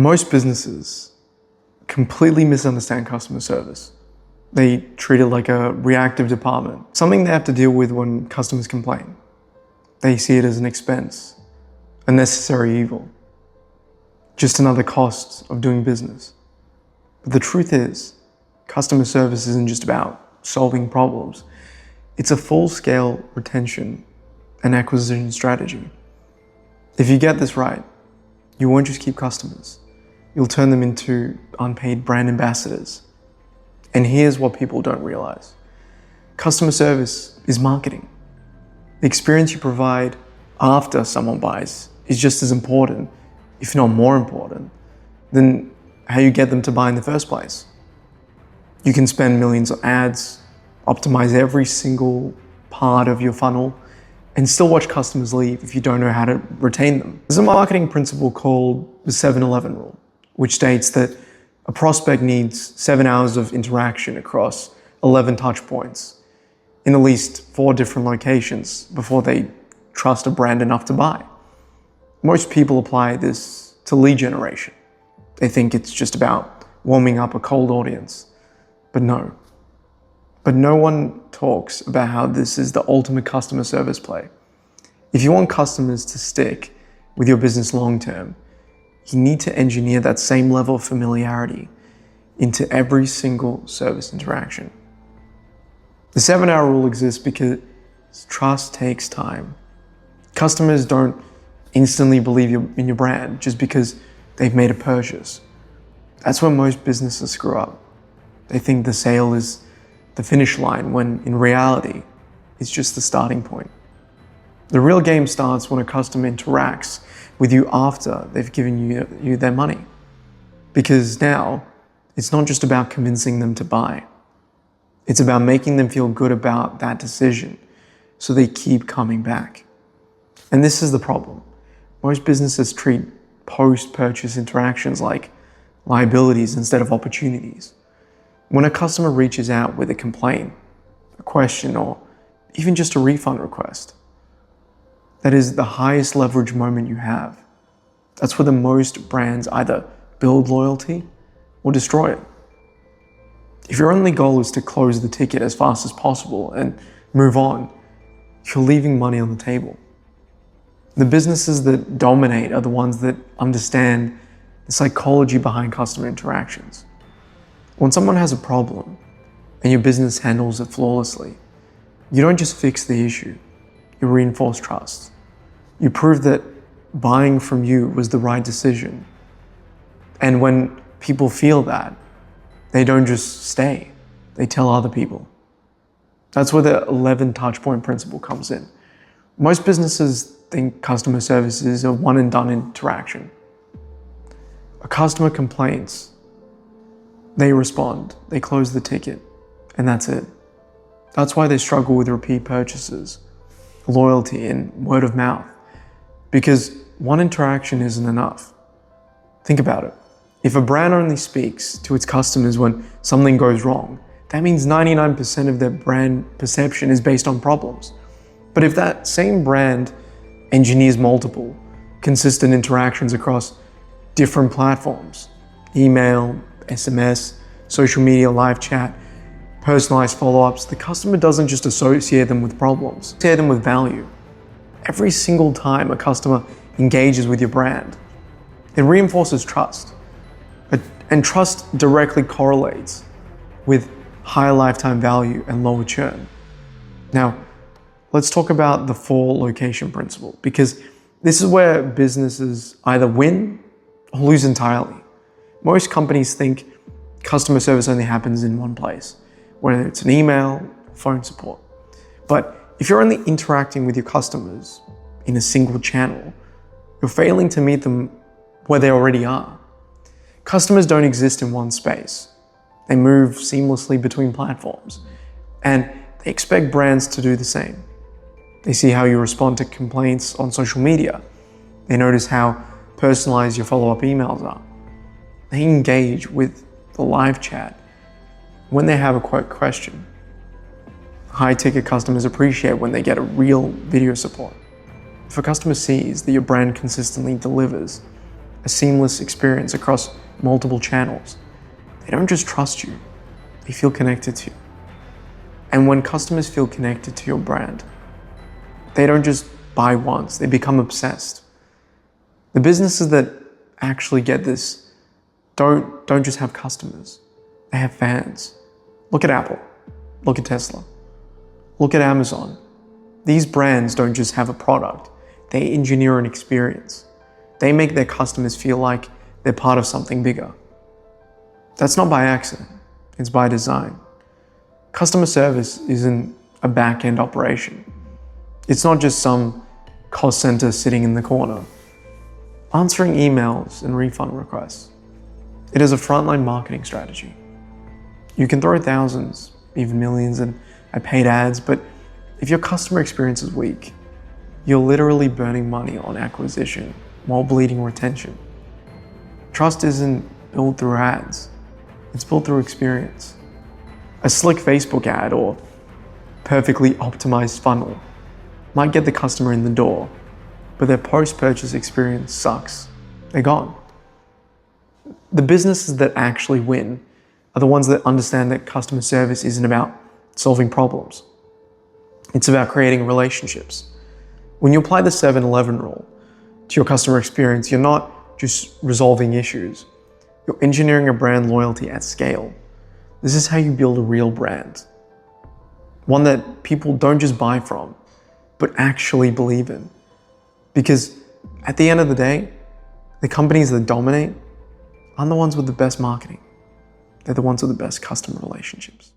Most businesses completely misunderstand customer service. They treat it like a reactive department, something they have to deal with when customers complain. They see it as an expense, a necessary evil, just another cost of doing business. But the truth is, customer service isn't just about solving problems. It's a full-scale retention and acquisition strategy. If you get this right, you won't just keep customers. You'll turn them into unpaid brand ambassadors. And here's what people don't realize. Customer service is marketing. The experience you provide after someone buys is just as important, if not more important, than how you get them to buy in the first place. You can spend millions on ads, optimize every single part of your funnel, and still watch customers leave if you don't know how to retain them. There's a marketing principle called the 7-11 rule, which states that a prospect needs 7 hours of interaction across 11 touch points in at least 4 different locations before they trust a brand enough to buy. Most people apply this to lead generation. They think it's just about warming up a cold audience, but no. But no one talks about how this is the ultimate customer service play. If you want customers to stick with your business long term, you need to engineer that same level of familiarity into every single service interaction. The 7-hour rule exists because trust takes time. Customers don't instantly believe in your brand just because they've made a purchase. That's where most businesses screw up. They think the sale is the finish line when in reality, it's just the starting point. The real game starts when a customer interacts with you after they've given you their money. Because now, it's not just about convincing them to buy. It's about making them feel good about that decision so they keep coming back. And this is the problem. Most businesses treat post-purchase interactions like liabilities instead of opportunities. When a customer reaches out with a complaint, a question, or even just a refund request, that is the highest leverage moment you have. That's where the most brands either build loyalty or destroy it. If your only goal is to close the ticket as fast as possible and move on, you're leaving money on the table. The businesses that dominate are the ones that understand the psychology behind customer interactions. When someone has a problem and your business handles it flawlessly, you don't just fix the issue, you reinforce trust. You prove that buying from you was the right decision. And when people feel that, they don't just stay, they tell other people. That's where the 11 touch point principle comes in. Most businesses think customer service is a one and done interaction. A customer complains, they respond, they close the ticket, and that's it. That's why they struggle with repeat purchases, loyalty, and word of mouth. Because one interaction isn't enough. Think about it. If a brand only speaks to its customers when something goes wrong, that means 99% of their brand perception is based on problems. But if that same brand engineers multiple, consistent interactions across different platforms, email, SMS, social media, live chat, personalized follow-ups, the customer doesn't just associate them with problems, associate them with value. Every single time a customer engages with your brand, it reinforces trust. And trust directly correlates with higher lifetime value and lower churn. Now, let's talk about the 4-location principle, because this is where businesses either win or lose entirely. Most companies think customer service only happens in one place, whether it's an email, phone support. But if you're only interacting with your customers in a single channel, you're failing to meet them where they already are. Customers don't exist in one space. They move seamlessly between platforms, and they expect brands to do the same. They see how you respond to complaints on social media. They notice how personalized your follow-up emails are. They engage with the live chat when they have a quick question. High-ticket customers appreciate when they get a real video support. If a customer sees that your brand consistently delivers, a seamless experience across multiple channels. They don't just trust you, they feel connected to you. And when customers feel connected to your brand, they don't just buy once, they become obsessed. The businesses that actually get this don't just have customers, they have fans. Look at Apple, look at Tesla, look at Amazon. These brands don't just have a product, they engineer an experience. They make their customers feel like they're part of something bigger. That's not by accident, it's by design. Customer service isn't a back-end operation. It's not just some cost center sitting in the corner, answering emails and refund requests. It is a frontline marketing strategy. You can throw thousands, even millions at paid ads, but if your customer experience is weak, you're literally burning money on acquisition while bleeding retention. Trust isn't built through ads, it's built through experience. A slick Facebook ad or perfectly optimized funnel might get the customer in the door, but their post-purchase experience sucks. They're gone. The businesses that actually win are the ones that understand that customer service isn't about solving problems. It's about creating relationships. When you apply the 7-Eleven rule to your customer experience, you're not just resolving issues. You're engineering a brand loyalty at scale. This is how you build a real brand. One that people don't just buy from, but actually believe in. Because at the end of the day, the companies that dominate aren't the ones with the best marketing. They're the ones with the best customer relationships.